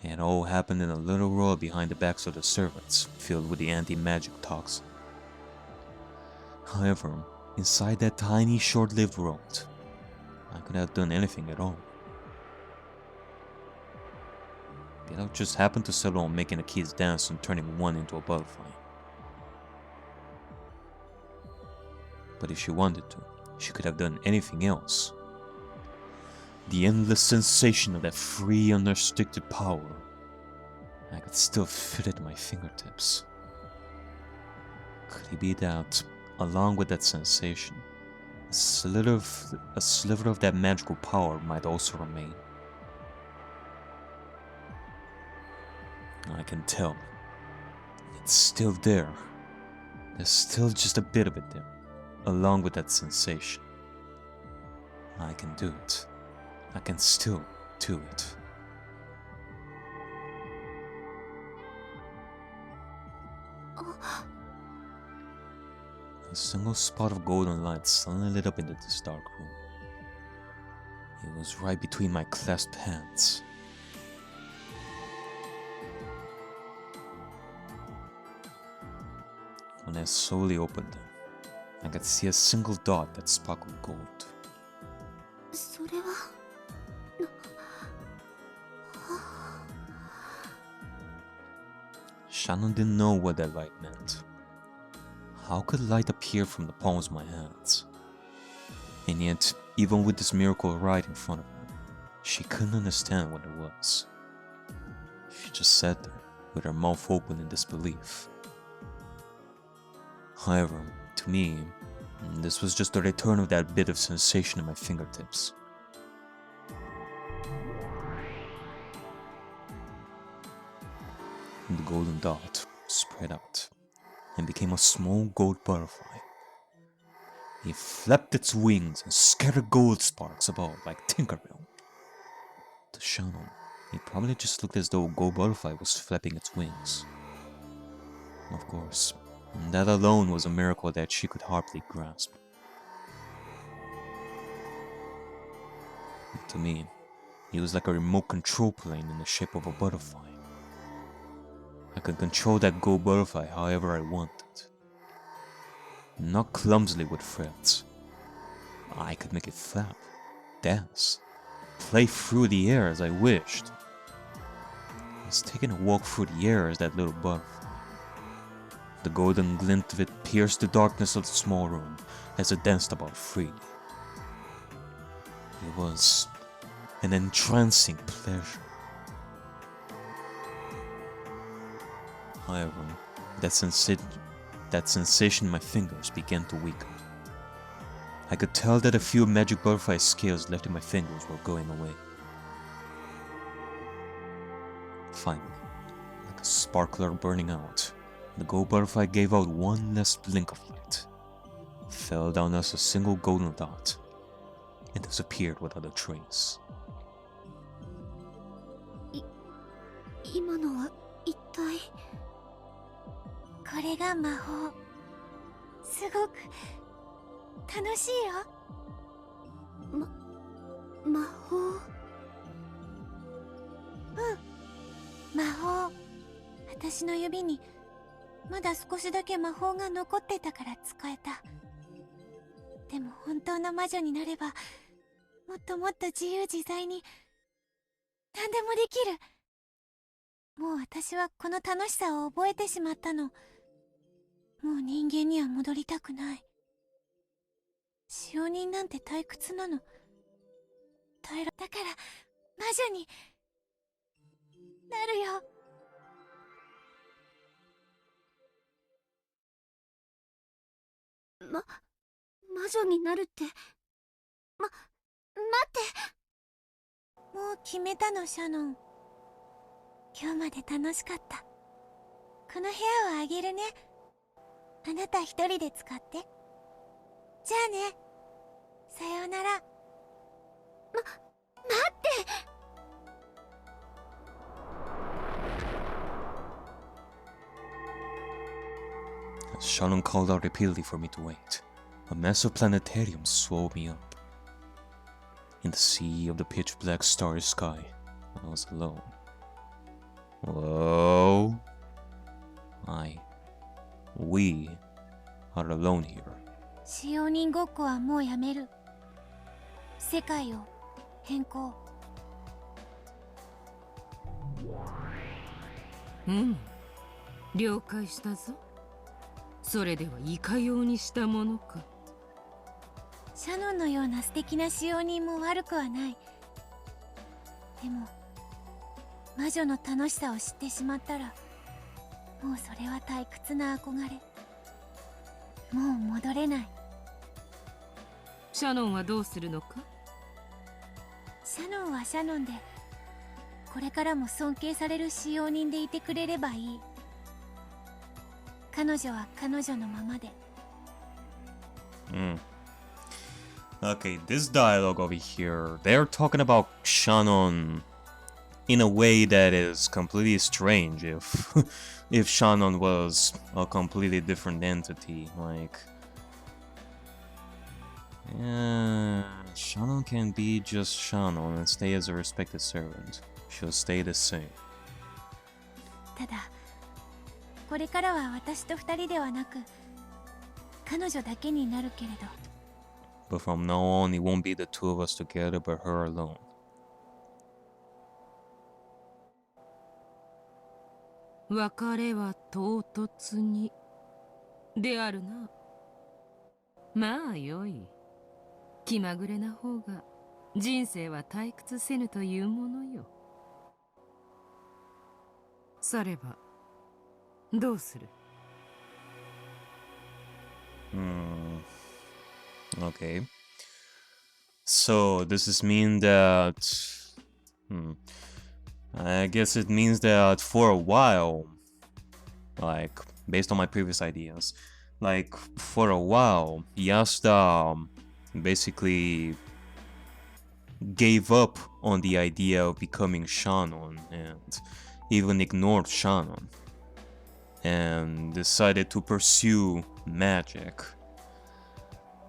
S1: It all happened in a little room behind the backs of the servants, filled with the anti-magic toxin. However, inside that tiny, short-lived world, I could have done anything at all. Gato just happened to settle on making the keys dance and turning one into a butterfly. But if she wanted to, she could have done anything else. The endless sensation of that free, unrestricted power, I could still feel it in my fingertips. Could it be that, along with that sensation, a sliver of that magical power might also remain? I can tell. It's still there. There's still just a bit of it there, along with that sensation. I can do it. I can still do it. A single spot of golden light suddenly lit up into this dark room. It was right between my clasped hands. When I slowly opened them, I could see a single dot that sparkled gold.
S2: それは
S1: Shannon didn't know what that light meant. How could light appear from the palms of my hands? And yet, even with this miracle right in front of her, she couldn't understand what it was. She just sat there, with her mouth open in disbelief. However, to me, this was just the return of that bit of sensation in my fingertips. The golden dot spread out and became a small gold butterfly. It flapped its wings and scattered gold sparks about like Tinkerbell. To Shannon, it probably just looked as though a gold butterfly was flapping its wings. Of course, that alone was a miracle that she could hardly grasp. To me, it was like a remote control plane in the shape of a butterfly. I could control that gold butterfly however I wanted. Not clumsily with threads. I could make it flap, dance, play through the air as I wished. I was taking a walk through the air as that little butterfly. The golden glint of it pierced the darkness of the small room as it danced about freely. It was an entrancing pleasure. However, that sensation in my fingers began to weaken. I could tell that a few magic butterfly scales left in my fingers were going away. Finally, like a sparkler burning out, the gold butterfly gave out one last blink of light, fell down as a single golden dot, and disappeared without a trace.
S2: 今のは一体これが魔法すごく楽しいよ魔法魔法私の指にまだ少しだけ魔法が残ってたから使えたでも本当の魔女になればもっともっと自由自在に何でもできるもう私はこの楽しさを覚えてしまったの。もう人間には戻りたくない。使用人なんて退屈なの。だから魔女になるよ。魔女になるって待って。もう決めたの、シャノン。今日まで楽しかった。この部屋をあげるね。あなた一人で使って。じゃあね。さようなら。
S3: 待って。
S1: Shannon called out repeatedly for me to wait. A massive planetarium swallowed me up. In the sea of the pitch black starry sky, I was alone. Whoa. We are alone here.
S2: 使用人ごっこはもうやめる。世界を変更。
S6: 了解したぞ。それではいかようにしたものか。
S2: シャノンのような素敵な使用人も悪くはない。でも魔女の楽しさを知ってしまったら、もうそれは退屈な憧れ。もう戻れない。
S6: シャノンはどうするのか。
S2: シャノンはシャノンで、これからも尊敬される使用人でいてくれればいい。彼女は彼女のままで。
S1: Okay, this dialogue over here, they're talking about Shannon in a way that is completely strange if Shannon was a completely different entity. Like, yeah, Shannon can be just Shannon and stay as a respected servant. She'll stay the same.
S2: ただ、これからは私と二人ではなく、彼女だけになるけれど。
S1: But from now on, it won't be the two of us together, but her alone.
S6: 別れは唐突にであるな。まあよい。気まぐれな方が人生は退屈せぬというものよ。さればどうする？
S1: Okay. So, does this mean that... I guess it means that for a while, like, based on my previous ideas, like, for a while, Yasuda basically gave up on the idea of becoming Shannon and even ignored Shannon and decided to pursue magic.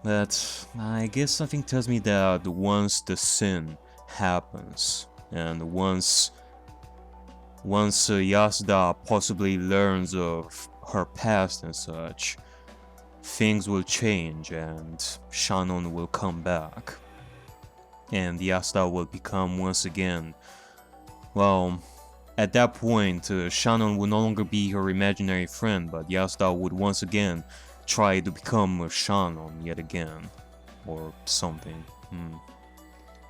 S1: But I guess something tells me that once the sin happens and once Yasuda possibly learns of her past and such, things will change and Shannon will come back. And Yasuda will become once again, well, at that point, Shannon will no longer be her imaginary friend, but Yasuda would once again try to become a Shannon yet again, or something.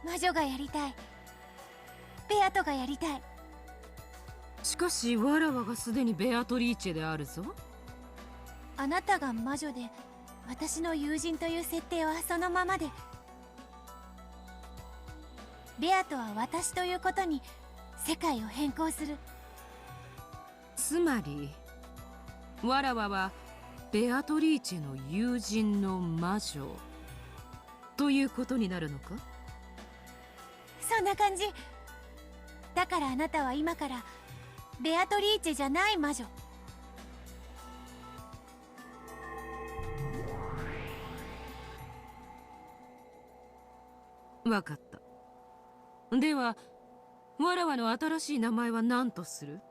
S2: 魔女がやりたい。ベアトがやりたい。
S6: しかしわらわがすでにベアトリーチェであるぞ。
S2: あなたが魔女で、私の友人という設定はそのままで。ベアトは私ということに世界を変更する。
S6: つまりわらわはベアトリーチェの友人の魔女ということになるのか？
S2: そんな感じ。だからあなたは今からベアトリーチェじゃない魔女。
S6: わかった。ではわらわの新しい名前は何とする？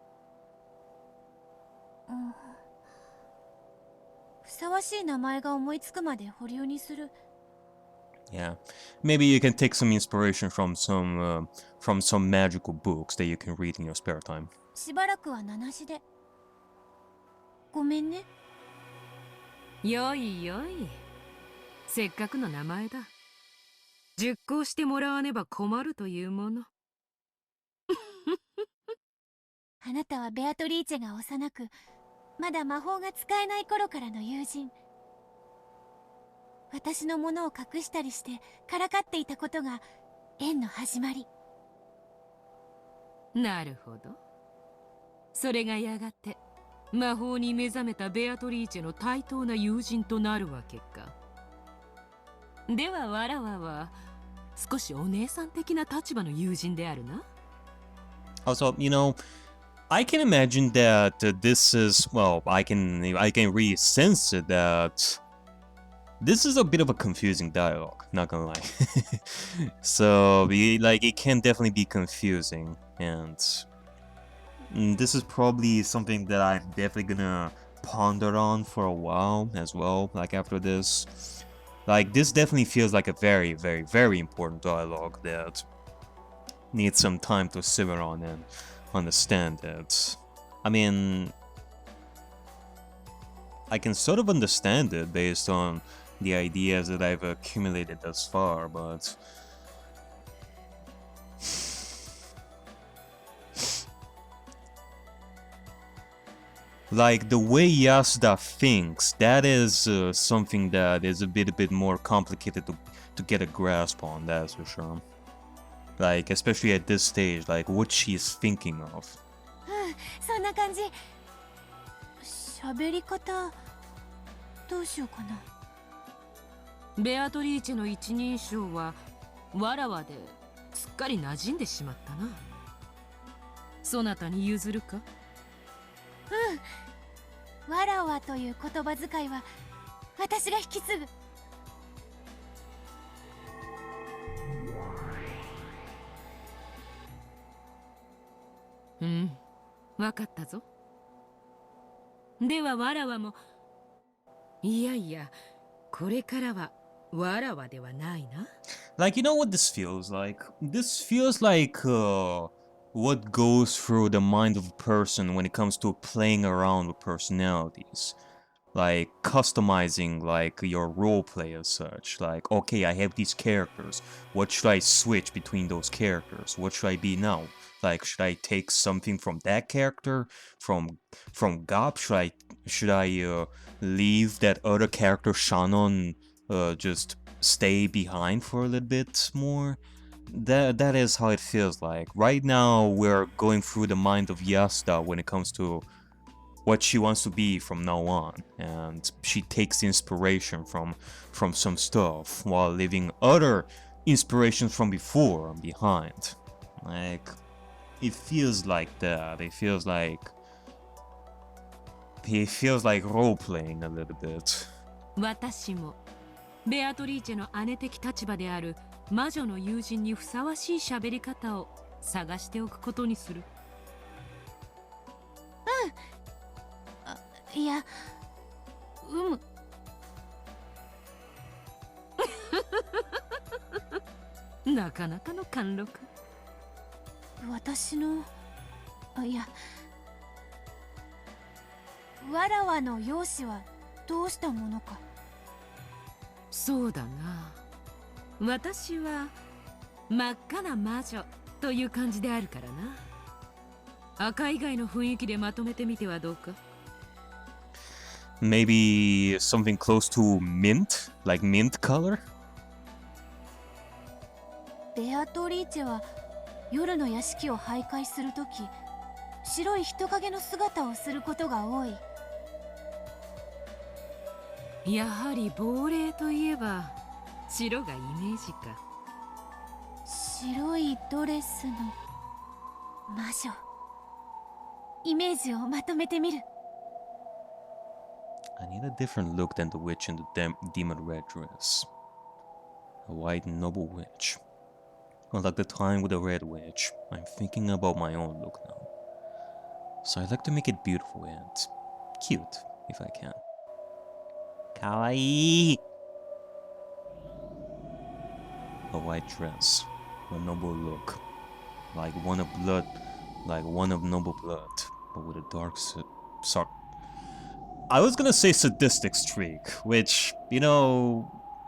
S2: ふさわしい名前が思いつくまで保留にする。
S1: Yeah, maybe you can take some inspiration from some magical books that you can read in your spare time.
S2: しばらくは名しで。ごめんね。
S6: よいよい。せっかくの名前だ。熟考してもらわねば困るというもの。
S2: あなたはベアトリーチェが幼く、まだ魔法が使えない頃からの友人。私のものを隠したりしてからかっていたことが縁の始まり。
S6: なるほど。それがやがて魔法に目覚めたベアトリーチェの対等な友人となるわけか。ではわらわは少しお姉さん的な立場の友人であるな。
S1: Also, I can imagine that this is, well, I can really sense it that this is a bit of a confusing dialogue, not gonna lie. So, it can definitely be confusing, and this is probably something that I'm definitely gonna ponder on for a while as well, like after this. Like, this definitely feels like a very, very, very important dialogue that needs some time to simmer on and understand it. I mean, I can sort of understand it based on the ideas that I've accumulated thus far, but like the way Yasuda thinks, that is something that is a bit more complicated to get a grasp on, that's for sure. Like, especially at this stage, like what she's thinking of.
S2: そんな感じ。喋り方どうしようかな。
S6: ベアトリーチェの一人称はわらわですっかり馴染んでしまったな。そなたに譲るか？
S2: わらわという言葉遣いは私が引き継ぐ。
S6: わかったぞ。ではわらわも、いやいや、これからはわらわではないな。
S1: Like, you know what this feels like? This feels like what goes through the mind of a person when it comes to playing around with personalities. Like, customizing, like, your roleplay as such. Like, okay, I have these characters. What should I switch between those characters? What should I be now? Like, should I take something from that character? From Gop? Should I leave that other character, Shannon, just stay behind for a little bit more? That is how it feels like. Right now, we're going through the mind of Yasuda when it comes to what she wants to be from now on, and she takes inspiration from some stuff while leaving other inspirations from before behind. Like, it feels like that. It feels like role playing a little bit.
S6: 私もベアトリーチェの姉的立場である魔女の友人にふさわしい喋り方を探しておくことにする。
S2: いや、
S6: なかなかの貫禄。
S2: 私の、いや、わらわの容姿はどうしたものか。
S6: そうだな。私は真っ赤な魔女という感じであるからな。赤以外の雰囲気でまとめてみてはどうか。
S1: Maybe something close to mint? Like mint color?
S2: ベアトリーチェは夜の屋敷を徘徊するとき、白い人影の姿をすることが多い。
S6: やはり亡霊といえば白がイメージか。
S2: 白いドレスの魔女。イメージをまとめてみる。
S1: I need a different look than the witch in the demon red dress. A white noble witch. Unlike the time with the red witch, I'm thinking about my own look now. So I like to make it beautiful and cute, if I can. Kawaii! A white dress, a noble look, like one of noble blood, but with a dark I was gonna say sadistic streak, which,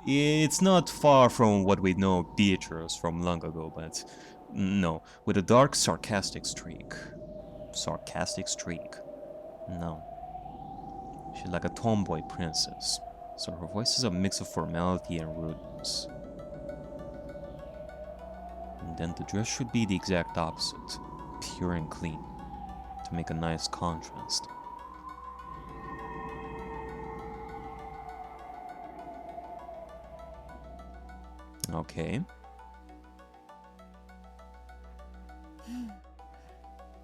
S1: it's not far from what we know of Beatrice from long ago, but no, with a dark sarcastic streak. Sarcastic streak? No. She's like a tomboy princess, so her voice is a mix of formality and rudeness. And then the dress should be the exact opposite. pure and clean to make a nice contrast. Okay.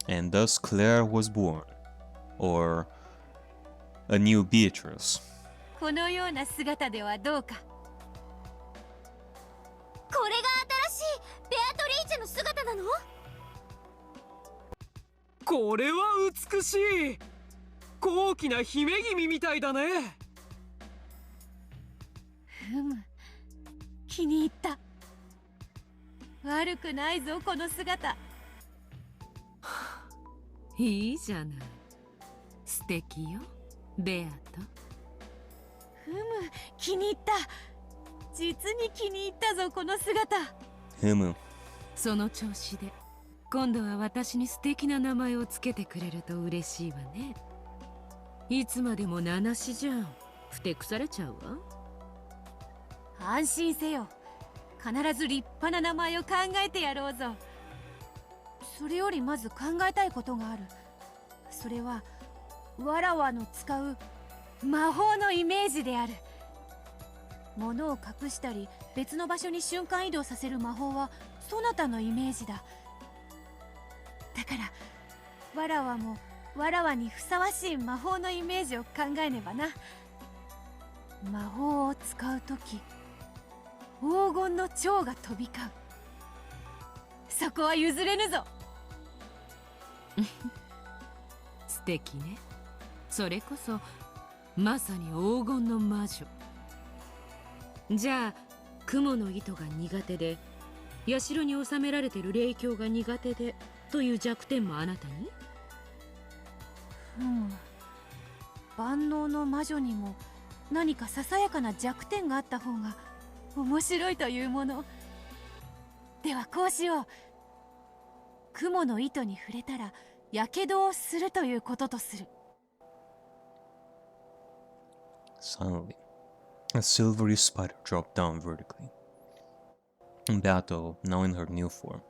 S1: And thus Claire was born, or a new Beatrice.
S5: このような姿ではどうか。
S3: これが新しいベアトリーチェの姿なの？
S4: これは美しい。高貴な姫君みたいだね。
S5: ふむ、気に入った。悪くないぞこの姿。
S6: いいじゃない。素敵よ、ベアと。
S5: ふむ、気に入った。実に気に入ったぞこの姿。
S1: ふむ。
S6: その調子で今度は私に素敵な名前をつけてくれると嬉しいわね。いつまでも名なしじゃん。ふてくされちゃうわ。
S5: 安心せよ。必ず立派な名前を考えてやろうぞ。それよりまず考えたいことがある。それはわらわの使う魔法のイメージである。物を隠したり別の場所に瞬間移動させる魔法はそなたのイメージだ。だからわらわもわらわにふさわしい魔法のイメージを考えねばな。魔法を使うとき黄金の蝶が飛び交う。そこは譲れぬぞ。
S6: 素敵ね。それこそまさに黄金の魔女。じゃあ雲の糸が苦手で社に収められてる霊境が苦手でという弱点もあなたに？
S5: 万能の魔女にも何かささやかな弱点があった方が面白いというもの。ではこうしよう。雲の糸に触れたらやけどをするということとする。
S1: Suddenly, a silvery spider dropped down vertically. Battle, now in her new form,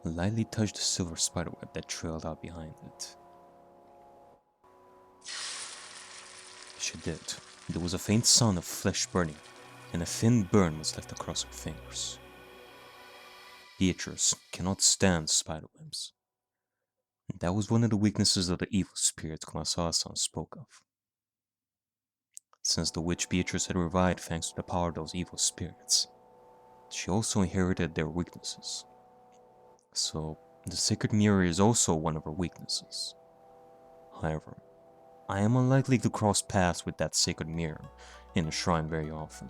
S1: lightly touched the silver spiderweb that trailed out behind it. She did. There was a faint sound of flesh burning, and a thin burn was left across her fingers. Beatrice cannot stand spiderwebs. That was one of the weaknesses of the evil spirits Kumasawa-san spoke of. Since the witch Beatrice had revived thanks to the power of those evil spirits, she also inherited their weaknesses. So, the sacred mirror is also one of her weaknesses. However, I am unlikely to cross paths with that sacred mirror in the shrine very often.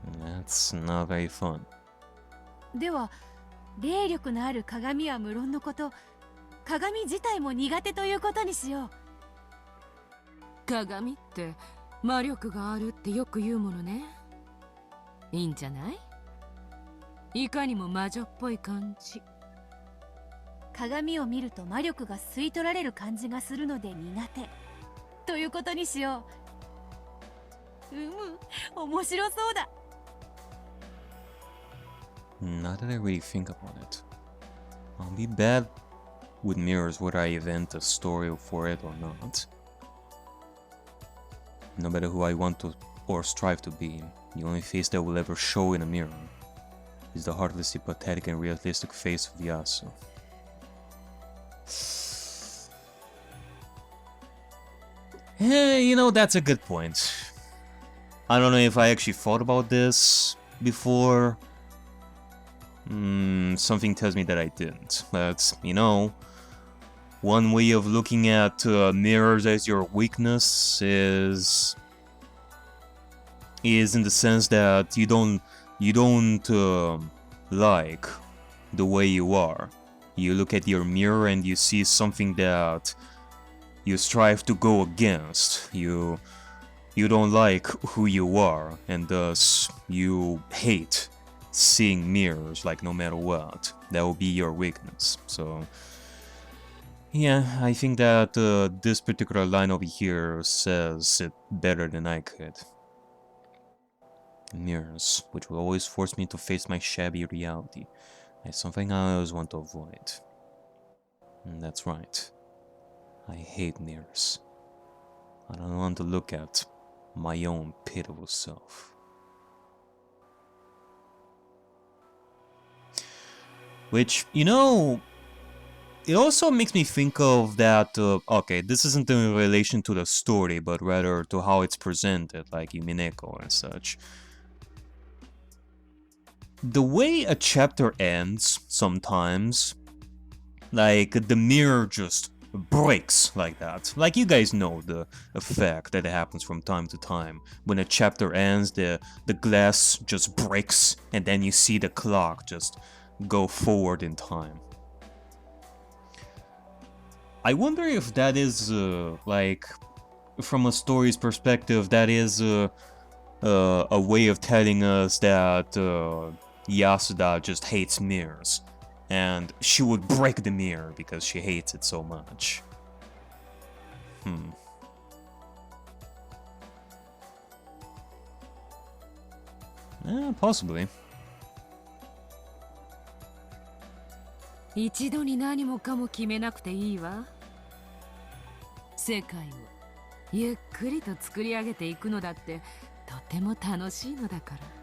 S1: And that's not very fun.
S5: では霊力のある鏡は無論のこと、鏡自体も苦手ということにしよう。
S6: 鏡って魔力があるってよく言うものね。いいんじゃない？いかにも魔女っぽい感じ。
S5: 鏡を見ると魔力が吸い取られる感じがするので苦手ということにしよう。面白そうだ。
S1: Now that I really think about it, I'll be bad with mirrors whether I invent a story for it or not. No matter who I want to or strive to be, the only face that will ever show in a mirror is the heartlessly pathetic and realistic face of Yasu. Hey, you know, that's a good point. I don't know if I actually thought about this before. Something tells me that I didn't. But, you know, one way of looking at mirrors as your weakness is in the sense that you don't like the way you are. You look at your mirror and you see something that you strive to go against. You don't like who you are, and thus you hate seeing mirrors, like no matter what. That will be your weakness. So yeah, I think that this particular line over here says it better than I could. Mirrors, which will always force me to face my shabby reality, is something I always want to avoid. That's right. I hate mirrors. I don't want to look at my own pitiful self. Which, you know, it also makes me think of that, okay, this isn't in relation to the story, but rather to how it's presented, like Umineko and such. The way a chapter ends, sometimes, like, the mirror just breaks like that. Like, you guys know the effect that happens from time to time. When a chapter ends, the glass just breaks, and then you see the clock just go forward in time. I wonder if that is, like, from a story's perspective, that is a way of telling us that Yasuda just hates mirrors, and she would break the mirror because she hates it so much. Possibly.
S6: 一度に何もかも決めなくていいわ。世界をゆっくりと作り上げていくのだってとても楽しいのだから。